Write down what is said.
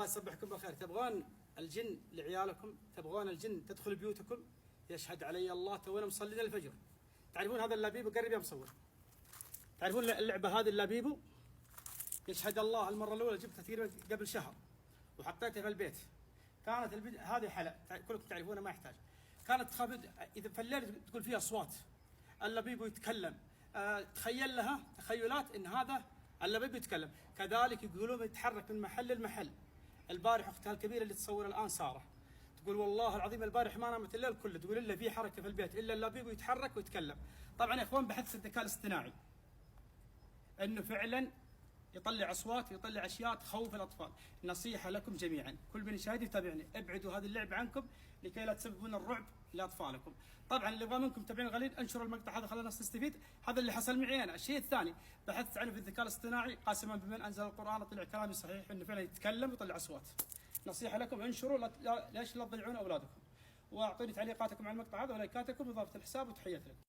الله يصبحكم بالخير. تبغون الجن لعيالكم، تبغون الجن تدخل بيوتكم، يشهد علي الله تونا مصلين الفجر. تعرفون هذا اللابيبو؟ قرب يا مصور. تعرفون اللعبه هذه اللابيبو؟ يشهد الله المره الاولى جبتها تقريبا قبل شهر وحطيتها في البيت. كانت هذه حلا كلكم تعرفونها ما يحتاج. كانت تخابد اذا في الليل تقول فيها اصوات، اللبيبو يتكلم. تخيل لها تخيلات ان هذا اللبيبو يتكلم. كذلك يقولون يتحرك من محل لمحل. البارح اختها الكبيره اللي تصور الان ساره تقول والله العظيم البارح ما نامت الليل كله، تقول الا في حركه في البيت الا اللبيبو يتحرك ويتكلم. طبعا يا اخوان بحث الذكاء الاصطناعي انه فعلا يطلع اصوات ويطلع اشياء تخوف الاطفال. نصيحه لكم جميعا، كل من يشاهد يتابعني، ابعدوا هذه اللعبه عنكم لكي لا تسببون الرعب لاطفالكم. طبعا اللي يبغى منكم تابعين الغليل انشروا المقطع هذا، خلينا الناس تستفيد. هذا اللي حصل معي انا. الشيء الثاني بحثت عنه في الذكاء الاصطناعي، قاسما بمن انزل القران طلع كلامي صحيح انه فعلا يتكلم ويطلع اصوات. نصيحه لكم انشروا، ليش لا تضيعون اولادكم. واعطوني تعليقاتكم على المقطع هذا ولايكاتكم واضافه الحساب، وتحياتي لكم.